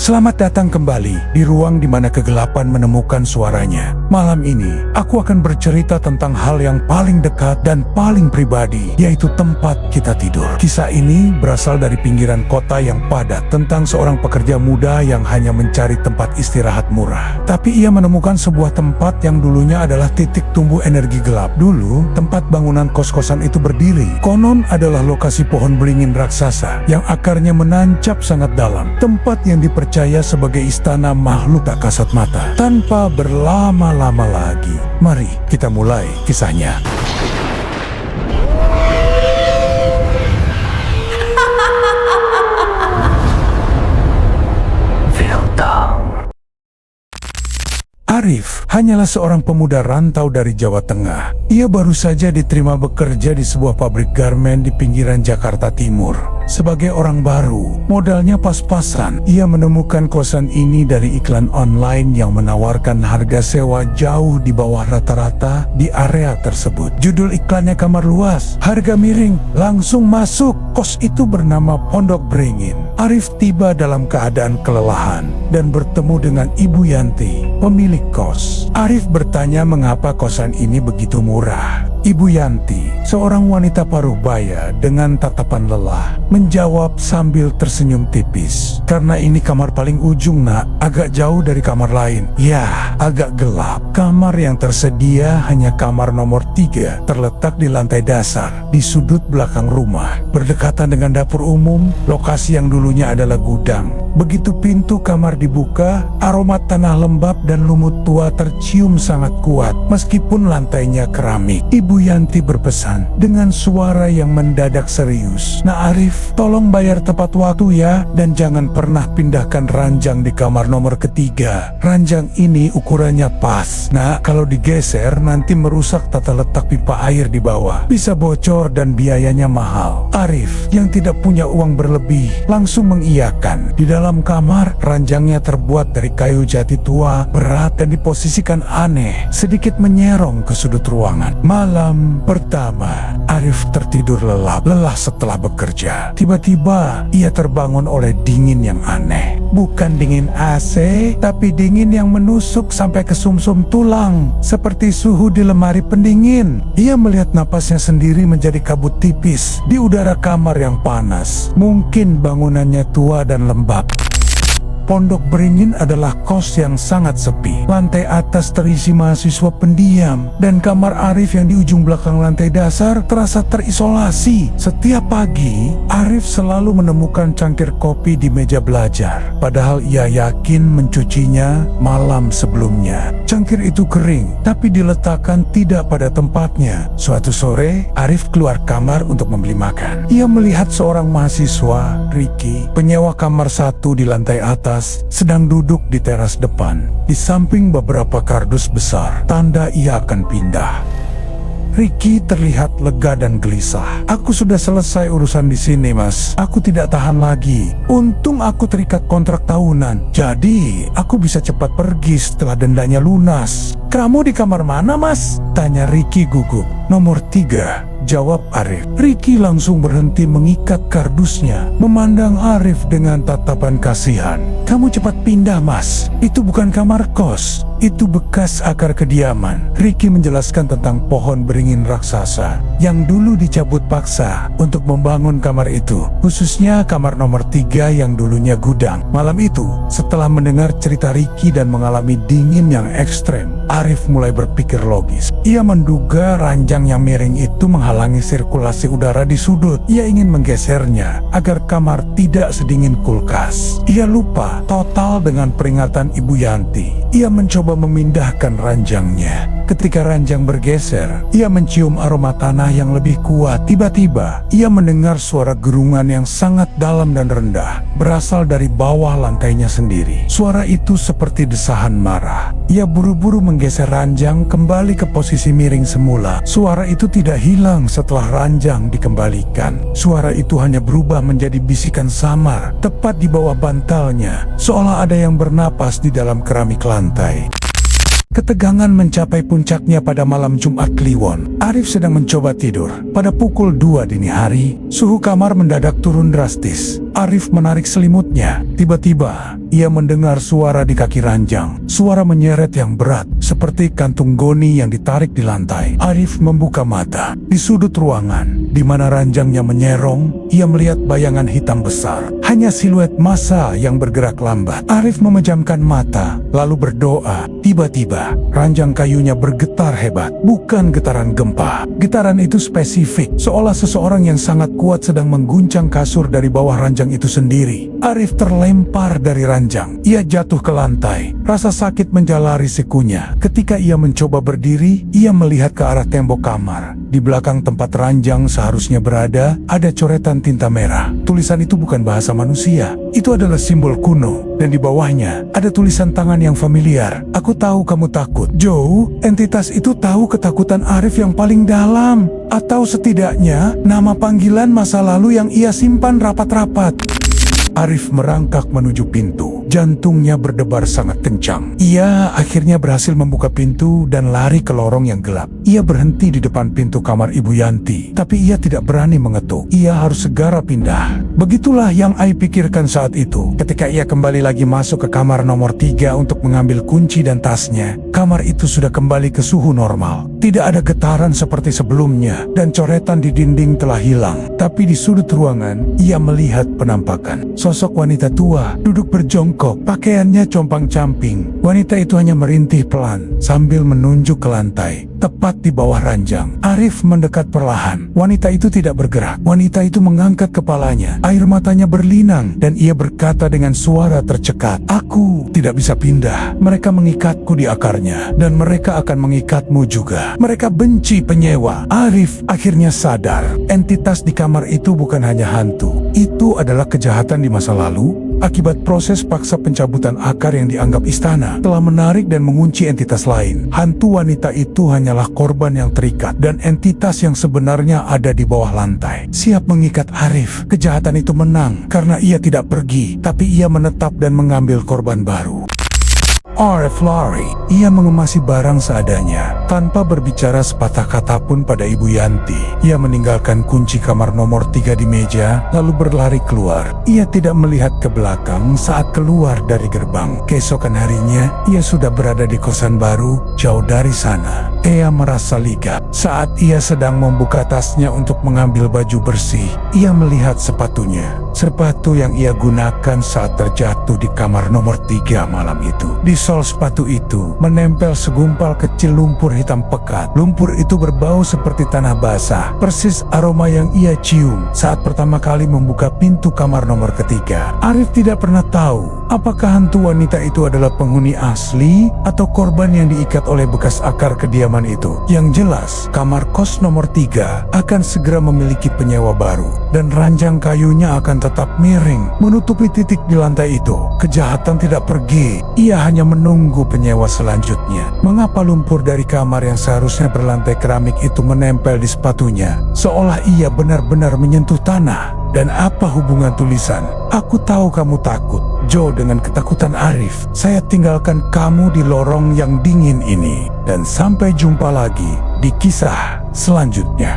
Selamat datang kembali di ruang di mana kegelapan menemukan suaranya. Malam ini, aku akan bercerita tentang hal yang paling dekat dan paling pribadi, yaitu tempat kita tidur. Kisah ini berasal dari pinggiran kota yang padat, tentang seorang pekerja muda yang hanya mencari tempat istirahat murah. Tapi ia menemukan sebuah tempat yang dulunya adalah titik tumbuh energi gelap. Dulu, tempat bangunan kos-kosan itu berdiri. Konon adalah lokasi pohon beringin raksasa yang akarnya menancap sangat dalam. Tempat yang dipercaya sebagai istana makhluk tak kasat mata. Tanpa berlama-lama lagi, mari kita mulai kisahnya. Arif hanyalah seorang pemuda rantau dari Jawa Tengah. Ia baru saja diterima bekerja di sebuah pabrik garmen di pinggiran Jakarta Timur. Sebagai orang baru, modalnya pas-pasan. Ia menemukan kosan ini dari iklan online yang menawarkan harga sewa jauh di bawah rata-rata di area tersebut. Judul iklannya kamar luas, harga miring, langsung masuk. Kos itu bernama Pondok Beringin. Arif tiba dalam keadaan kelelahan dan bertemu dengan Ibu Yanti, pemilik kos. Arif bertanya mengapa kosan ini begitu murah. Ibu Yanti, seorang wanita paruh baya dengan tatapan lelah, menjawab sambil tersenyum tipis. Karena ini kamar paling ujung, nak, agak jauh dari kamar lain. Ya, agak gelap. Kamar yang tersedia hanya kamar nomor 3, terletak di lantai dasar, di sudut belakang rumah, berdekatan dengan dapur umum, lokasi yang dulunya adalah gudang. Begitu pintu kamar dibuka, aroma tanah lembab dan lumut tua tercium sangat kuat, meskipun lantainya keramik. Ibu Yanti berpesan dengan suara yang mendadak serius, "Nah Arif, tolong bayar tepat waktu ya, dan jangan pernah pindahkan ranjang di kamar nomor 3. Ranjang ini ukurannya pas. Nah, kalau digeser nanti merusak tata letak pipa air di bawah. Bisa bocor dan biayanya mahal." Arif yang tidak punya uang berlebih langsung mengiyakan. Di dalam kamar, ranjangnya terbuat dari kayu jati tua, berat dan diposisikan aneh, sedikit menyerong ke sudut ruangan. Malam pertama, Arif tertidur lelap, lelah setelah bekerja. Tiba-tiba, ia terbangun oleh dingin yang aneh. Bukan dingin AC, tapi dingin yang menusuk sampai ke sumsum tulang, seperti suhu di lemari pendingin. Ia melihat napasnya sendiri menjadi kabut tipis di udara kamar yang panas. Mungkin bangunannya tua dan lembab. Pondok Beringin adalah kos yang sangat sepi. Lantai atas terisi mahasiswa pendiam, dan kamar Arif yang di ujung belakang lantai dasar terasa terisolasi. Setiap pagi, Arif selalu menemukan cangkir kopi di meja belajar, padahal ia yakin mencucinya malam sebelumnya. Cangkir itu kering, tapi diletakkan tidak pada tempatnya. Suatu sore, Arif keluar kamar untuk membeli makan. Ia melihat seorang mahasiswa, Ricky, penyewa kamar 1 di lantai atas, sedang duduk di teras depan, di samping beberapa kardus besar, tanda ia akan pindah. Ricky terlihat lega dan gelisah. "Aku sudah selesai urusan di sini, Mas. Aku tidak tahan lagi. Untung aku terikat kontrak tahunan, jadi aku bisa cepat pergi setelah dendanya lunas." "Kamu di kamar mana, Mas?" tanya Ricky gugup. "Nomor 3, jawab Arif. Ricky langsung berhenti mengikat kardusnya, memandang Arif dengan tatapan kasihan. "Kamu cepat pindah, Mas. Itu bukan kamar kos. Itu bekas akar kediaman." Ricky menjelaskan tentang pohon beringin raksasa yang dulu dicabut paksa untuk membangun kamar itu, khususnya kamar nomor 3 yang dulunya gudang. Malam itu, setelah mendengar cerita Ricky dan mengalami dingin yang ekstrem, Arif mulai berpikir logis. Ia menduga ranjang yang miring itu menghalangi sirkulasi udara di sudut. Ia ingin menggesernya agar kamar tidak sedingin kulkas. Ia lupa total dengan peringatan Ibu Yanti. Ia mencoba memindahkan ranjangnya. Ketika ranjang bergeser, ia mencium aroma tanah yang lebih kuat. Tiba-tiba, ia mendengar suara gerungan yang sangat dalam dan rendah, berasal dari bawah lantainya sendiri. Suara itu seperti desahan marah. Ia buru-buru menggeser ranjang kembali ke posisi miring semula. Suara itu tidak hilang setelah ranjang dikembalikan. Suara itu hanya berubah menjadi bisikan samar, tepat di bawah bantalnya, seolah ada yang bernapas di dalam keramik lantai. Ketegangan mencapai puncaknya pada malam Jumat Kliwon. Arif sedang mencoba tidur. Pada pukul 2 dini hari, suhu kamar mendadak turun drastis. Arif menarik selimutnya. Tiba-tiba, ia mendengar suara di kaki ranjang. Suara menyeret yang berat, seperti kantung goni yang ditarik di lantai. Arif membuka mata. Di sudut ruangan, di mana ranjangnya menyerong, ia melihat bayangan hitam besar. Hanya siluet massa yang bergerak lambat. Arif memejamkan mata, lalu berdoa. Tiba-tiba, ranjang kayunya bergetar hebat. Bukan getaran gempa. Getaran itu spesifik, seolah seseorang yang sangat kuat sedang mengguncang kasur dari bawah ranjang itu sendiri. Arif terlempar dari ranjang. Ia jatuh ke lantai. Rasa sakit menjalari sikunya. Ketika ia mencoba berdiri, ia melihat ke arah tembok kamar. Di belakang tempat ranjang seharusnya berada, ada coretan tinta merah. Tulisan itu bukan bahasa manusia. Itu adalah simbol kuno. Dan di bawahnya, ada tulisan tangan yang familiar. Aku tahu kamu takut. Joe, entitas itu tahu ketakutan Arif yang paling dalam. Atau setidaknya, nama panggilan masa lalu yang ia simpan rapat-rapat. Arif merangkak menuju pintu. Jantungnya berdebar sangat kencang. Ia akhirnya berhasil membuka pintu dan lari ke lorong yang gelap. Ia berhenti di depan pintu kamar Ibu Yanti. Tapi ia tidak berani mengetuk. Ia harus segera pindah. Begitulah yang Ai pikirkan saat itu. Ketika ia kembali lagi masuk ke kamar nomor 3 untuk mengambil kunci dan tasnya, kamar itu sudah kembali ke suhu normal. Tidak ada getaran seperti sebelumnya, dan coretan di dinding telah hilang. Tapi di sudut ruangan, ia melihat penampakan. Sosok wanita tua duduk berjongkok, pakaiannya compang-camping. Wanita itu hanya merintih pelan sambil menunjuk ke lantai, tepat di bawah ranjang. Arif mendekat perlahan. Wanita itu tidak bergerak. Wanita itu mengangkat kepalanya. Air matanya berlinang dan ia berkata dengan suara tercekat, "Aku tidak bisa pindah. Mereka mengikatku di akarnya dan mereka akan mengikatmu juga. Mereka benci penyewa." Arif akhirnya sadar, entitas di kamar itu bukan hanya hantu. Itu adalah kejahatan di masa lalu. Akibat proses paksa pencabutan akar yang dianggap istana telah menarik dan mengunci entitas lain. Hantu wanita itu hanyalah korban yang terikat, dan entitas yang sebenarnya ada di bawah lantai siap mengikat Arif. Kejahatan itu menang karena ia tidak pergi, tapi ia menetap dan mengambil korban baru. Arif lari. Ia mengemasi barang seadanya, tanpa berbicara sepatah kata pun pada Ibu Yanti. Ia meninggalkan kunci kamar nomor 3 di meja, lalu berlari keluar. Ia tidak melihat ke belakang saat keluar dari gerbang. Keesokan harinya, ia sudah berada di kosan baru, jauh dari sana. Ia merasa lega. Saat ia sedang membuka tasnya untuk mengambil baju bersih, ia melihat sepatunya. Sepatu yang ia gunakan saat terjatuh di kamar nomor 3 malam itu. Di sol sepatu itu menempel segumpal kecil lumpur hitam pekat. Lumpur itu berbau seperti tanah basah, persis aroma yang ia cium saat pertama kali membuka pintu kamar nomor 3. Arif tidak pernah tahu apakah hantu wanita itu adalah penghuni asli atau korban yang diikat oleh bekas akar kediaman itu. Yang jelas, kamar kos nomor 3 akan segera memiliki penyewa baru, dan ranjang kayunya akan tetap miring menutupi titik di lantai itu. Kejahatan tidak pergi, ia hanya menunggu penyewa selanjutnya. Mengapa lumpur dari kamar yang seharusnya berlantai keramik itu menempel di sepatunya, seolah ia benar-benar menyentuh tanah? Dan apa hubungan tulisan "Aku tahu kamu takut, Joe" dengan ketakutan Arif? Saya tinggalkan kamu di lorong yang dingin ini. Dan sampai jumpa lagi di kisah selanjutnya.